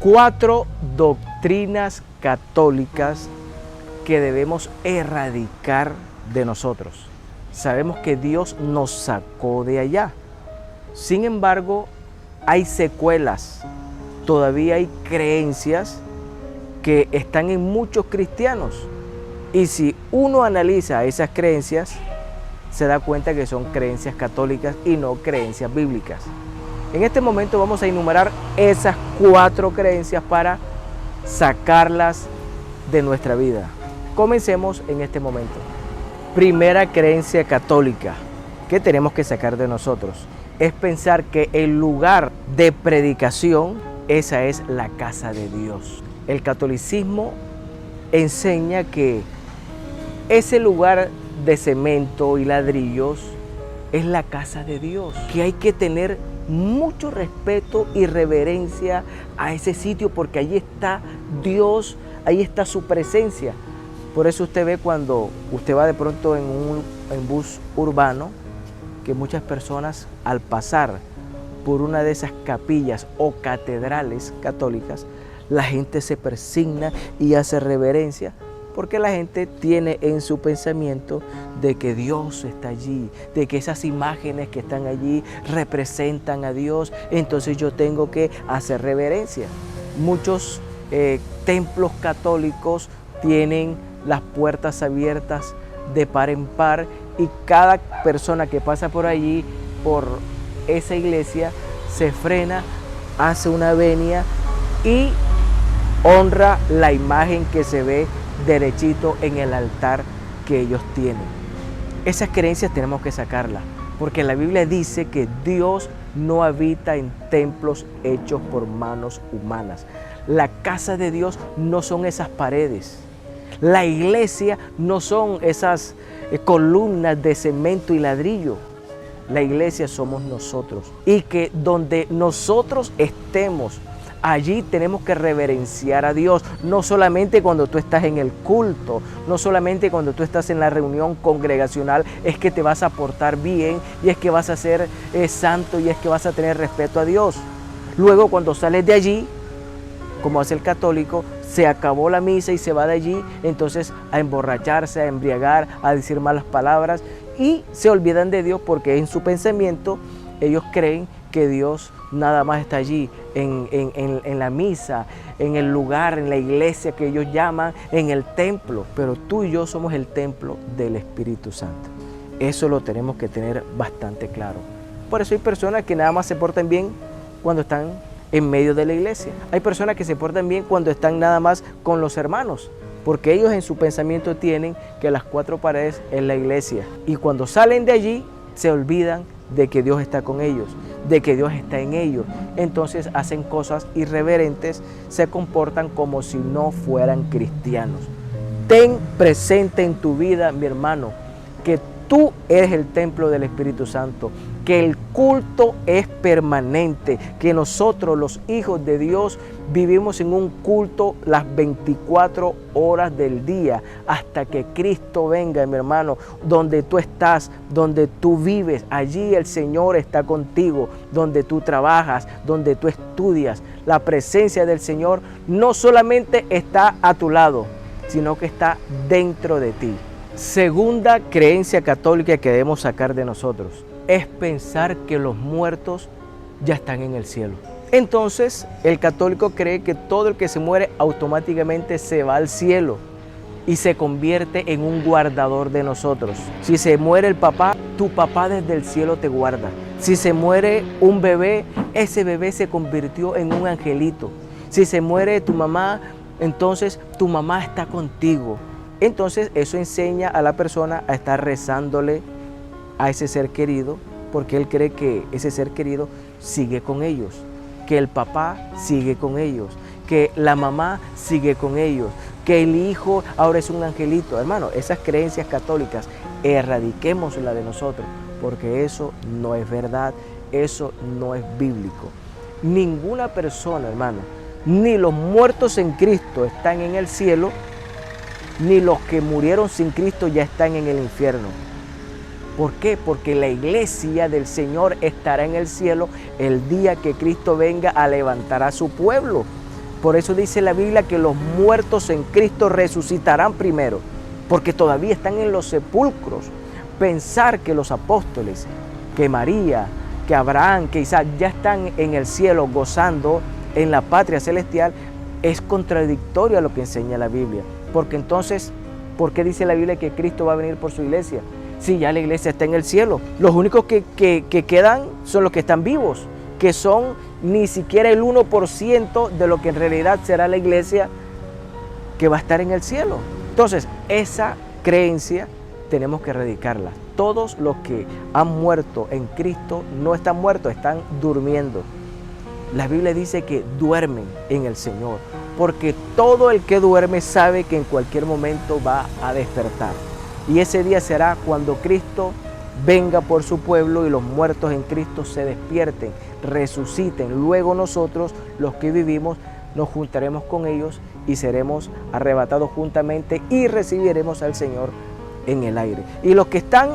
4 doctrinas católicas que debemos erradicar de nosotros. Sabemos que Dios nos sacó de allá. Sin embargo, hay secuelas. Todavía hay creencias que están en muchos cristianos. Y si uno analiza esas creencias, se da cuenta que son creencias católicas y no creencias bíblicas. En este momento vamos a enumerar esas 4 creencias para sacarlas de nuestra vida. Comencemos en este momento. Primera creencia católica que tenemos que sacar de nosotros es pensar que el lugar de predicación, esa es la casa de Dios. El catolicismo enseña que ese lugar de cemento y ladrillos es la casa de Dios, que hay que tener mucho respeto y reverencia a ese sitio porque allí está Dios, ahí está su presencia. Por eso usted ve cuando usted va de pronto en bus urbano, que muchas personas al pasar por una de esas capillas o catedrales católicas, la gente se persigna y hace reverencia, porque la gente tiene en su pensamiento de que Dios está allí, de que esas imágenes que están allí representan a Dios, entonces yo tengo que hacer reverencia. Muchos templos católicos tienen las puertas abiertas de par en par y cada persona que pasa por allí, por esa iglesia, se frena, hace una venia y honra la imagen que se ve derechito en el altar que ellos tienen. Esas creencias tenemos que sacarlas, porque la Biblia dice que Dios no habita en templos hechos por manos humanas. La casa de Dios no son esas paredes. La iglesia no son esas columnas de cemento y ladrillo. La iglesia somos nosotros. Y que donde nosotros estemos, allí tenemos que reverenciar a Dios, no solamente cuando tú estás en el culto, no solamente cuando tú estás en la reunión congregacional, es que te vas a portar bien y es que vas a ser santo y es que vas a tener respeto a Dios. Luego cuando sales de allí, como hace el católico, se acabó la misa y se va de allí, entonces a emborracharse, a embriagar, a decir malas palabras y se olvidan de Dios porque en su pensamiento ellos creen que Dios nada más está allí, en la misa, en el lugar, en la iglesia que ellos llaman, en el templo. Pero tú y yo somos el templo del Espíritu Santo. Eso lo tenemos que tener bastante claro. Por eso hay personas que nada más se portan bien cuando están en medio de la iglesia. Hay personas que se portan bien cuando están nada más con los hermanos, porque ellos en su pensamiento tienen que las 4 paredes es la iglesia. Y cuando salen de allí, se olvidan de que Dios está con ellos, de que Dios está en ellos. Entonces hacen cosas irreverentes, se comportan como si no fueran cristianos. Ten presente en tu vida, mi hermano, que tú eres el templo del Espíritu Santo, que el culto es permanente, que nosotros los hijos de Dios vivimos en un culto las 24 horas del día hasta que Cristo venga, mi hermano. Donde tú estás, donde tú vives, allí el Señor está contigo, donde tú trabajas, donde tú estudias. La presencia del Señor no solamente está a tu lado, sino que está dentro de ti. Segunda creencia católica que debemos sacar de nosotros es pensar que los muertos ya están en el cielo. Entonces, el católico cree que todo el que se muere automáticamente se va al cielo y se convierte en un guardador de nosotros. Si se muere el papá, tu papá desde el cielo te guarda. Si se muere un bebé, ese bebé se convirtió en un angelito. Si se muere tu mamá, entonces tu mamá está contigo. Entonces eso enseña a la persona a estar rezándole a ese ser querido, porque él cree que ese ser querido sigue con ellos, que el papá sigue con ellos, que la mamá sigue con ellos, que el hijo ahora es un angelito. Hermano, esas creencias católicas, erradiquémoslas de nosotros, porque eso no es verdad, eso no es bíblico. Ninguna persona, hermano, ni los muertos en Cristo están en el cielo, ni los que murieron sin Cristo ya están en el infierno. ¿Por qué? Porque la iglesia del Señor estará en el cielo el día que Cristo venga a levantar a su pueblo. Por eso dice la Biblia que los muertos en Cristo resucitarán primero, porque todavía están en los sepulcros. Pensar que los apóstoles, que María, que Abraham, que Isaac ya están en el cielo gozando en la patria celestial, es contradictorio a lo que enseña la Biblia. Porque entonces, ¿por qué dice la Biblia que Cristo va a venir por su iglesia? Si ya la iglesia está en el cielo. Los únicos que quedan son los que están vivos, que son ni siquiera el 1% de lo que en realidad será la iglesia que va a estar en el cielo. Entonces, esa creencia tenemos que erradicarla. Todos los que han muerto en Cristo no están muertos, están durmiendo. La Biblia dice que duermen en el Señor, porque todo el que duerme sabe que en cualquier momento va a despertar. Y ese día será cuando Cristo venga por su pueblo y los muertos en Cristo se despierten, resuciten. Luego nosotros, los que vivimos, nos juntaremos con ellos y seremos arrebatados juntamente y recibiremos al Señor en el aire. Y los que están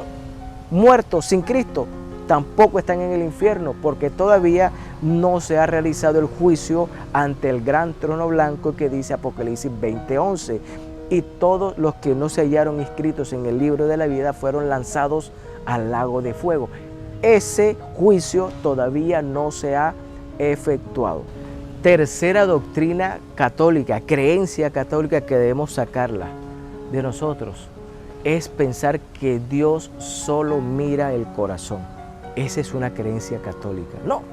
muertos sin Cristo tampoco están en el infierno, porque todavía no se ha realizado el juicio ante el gran trono blanco que dice Apocalipsis 20:11. Y todos los que no se hallaron inscritos en el libro de la vida fueron lanzados al lago de fuego. Ese juicio todavía no se ha efectuado. Tercera doctrina católica, creencia católica que debemos sacarla de nosotros, es pensar que Dios solo mira el corazón. Esa es una creencia católica. No,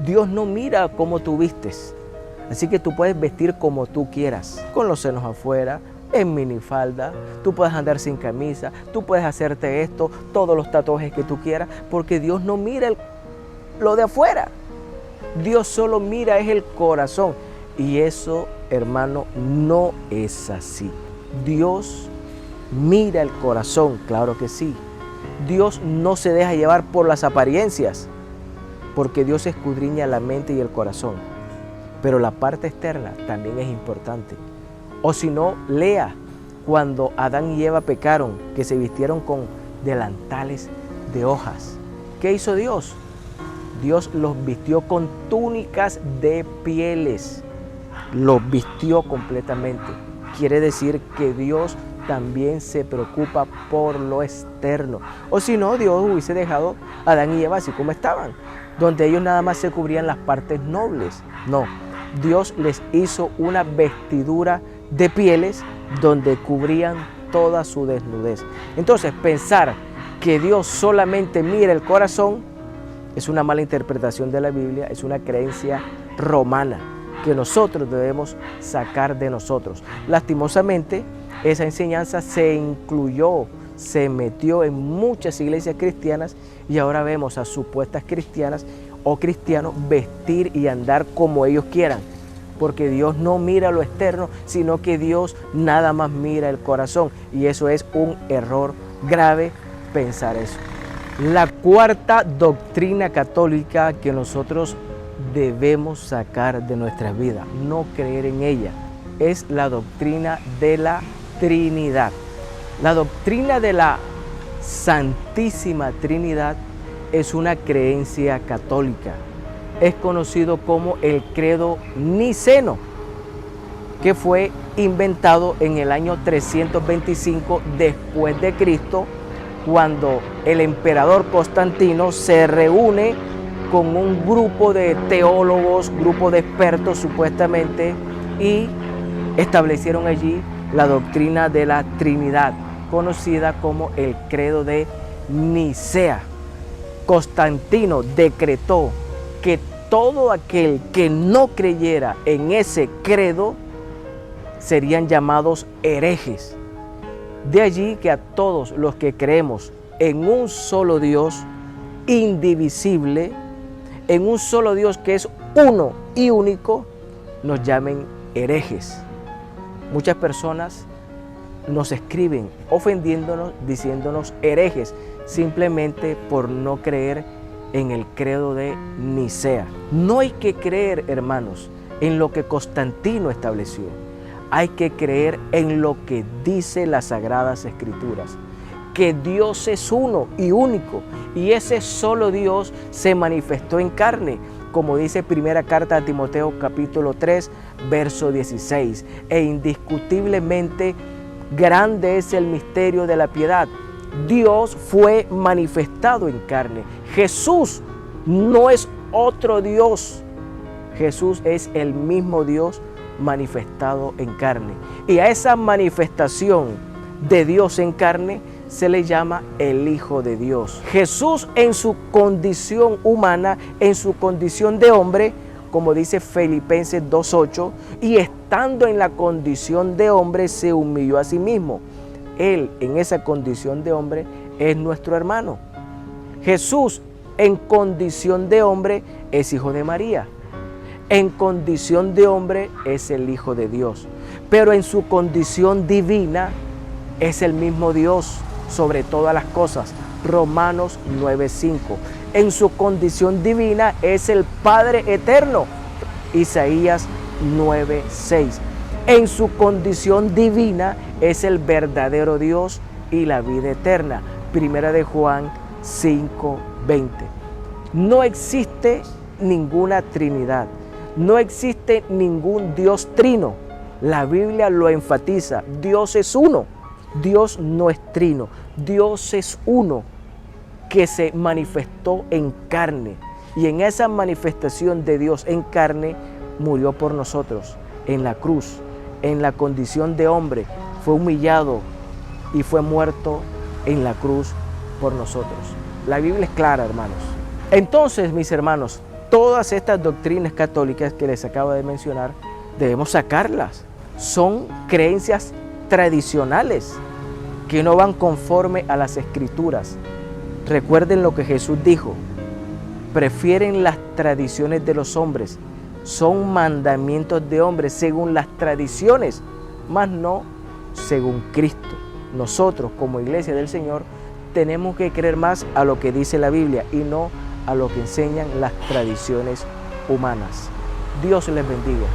Dios no mira cómo tú vistes. Así que tú puedes vestir como tú quieras, con los senos afuera, en minifalda, tú puedes andar sin camisa, tú puedes hacerte esto, todos los tatuajes que tú quieras, porque Dios no mira lo de afuera. Dios solo mira es el corazón. Y eso, hermano, no es así. Dios mira el corazón, claro que sí. Dios no se deja llevar por las apariencias, porque Dios escudriña la mente y el corazón. Pero la parte externa también es importante. O si no, lea cuando Adán y Eva pecaron, que se vistieron con delantales de hojas. ¿Qué hizo Dios? Dios los vistió con túnicas de pieles. Los vistió completamente. Quiere decir que Dios también se preocupa por lo externo. O si no, Dios hubiese dejado a Adán y Eva así como estaban, donde ellos nada más se cubrían las partes nobles. No, Dios les hizo una vestidura de pieles donde cubrían toda su desnudez. Entonces, pensar que Dios solamente mira el corazón es una mala interpretación de la Biblia, es una creencia romana que nosotros debemos sacar de nosotros. Lastimosamente, esa enseñanza se incluyó, se metió en muchas iglesias cristianas y ahora vemos a supuestas cristianas o cristianos vestir y andar como ellos quieran, porque Dios no mira lo externo, sino que Dios nada más mira el corazón, y eso es un error grave pensar eso. La cuarta doctrina católica que nosotros debemos sacar de nuestras vidas, no creer en ella, es la doctrina de la Trinidad. La doctrina de la Santísima Trinidad es una creencia católica. Es conocido como el credo niceno, que fue inventado en el año 325 después de Cristo, cuando el emperador Constantino se reúne con un grupo de teólogos, grupo de expertos supuestamente, y establecieron allí la doctrina de la Trinidad, conocida como el credo de Nicea. Constantino decretó que todo aquel que no creyera en ese credo serían llamados herejes. De allí que a todos los que creemos en un solo Dios indivisible, en un solo Dios que es uno y único, nos llamen herejes. Muchas personas nos escriben ofendiéndonos, diciéndonos herejes, simplemente por no creer en el credo de Nicea. No hay que creer, hermanos, en lo que Constantino estableció. Hay que creer en lo que dice las Sagradas Escrituras, que Dios es uno y único, y ese solo Dios se manifestó en carne, como dice primera carta a Timoteo capítulo 3, verso 16. E indiscutiblemente grande es el misterio de la piedad. Dios fue manifestado en carne. Jesús no es otro Dios. Jesús es el mismo Dios manifestado en carne. Y a esa manifestación de Dios en carne se le llama el Hijo de Dios. Jesús en su condición humana, en su condición de hombre, como dice Filipenses 2:8, y estando en la condición de hombre se humilló a sí mismo. Él en esa condición de hombre es nuestro hermano. Jesús en condición de hombre es hijo de María. En condición de hombre es el Hijo de Dios. Pero en su condición divina es el mismo Dios sobre todas las cosas. Romanos 9:5. En su condición divina es el Padre eterno. Isaías 9:6. En su condición divina es el verdadero Dios y la vida eterna. Primera de Juan 5:20. No existe ninguna Trinidad. No existe ningún Dios trino. La Biblia lo enfatiza. Dios es uno. Dios no es trino. Dios es uno que se manifestó en carne. Y en esa manifestación de Dios en carne murió por nosotros en la cruz, en la condición de hombre. Fue humillado y fue muerto en la cruz por nosotros. La Biblia es clara, hermanos. Entonces, mis hermanos, todas estas doctrinas católicas que les acabo de mencionar, debemos sacarlas. Son creencias tradicionales que no van conforme a las Escrituras. Recuerden lo que Jesús dijo: prefieren las tradiciones de los hombres, son mandamientos de hombres según las tradiciones, mas no según Cristo. Nosotros como Iglesia del Señor tenemos que creer más a lo que dice la Biblia y no a lo que enseñan las tradiciones humanas. Dios les bendiga.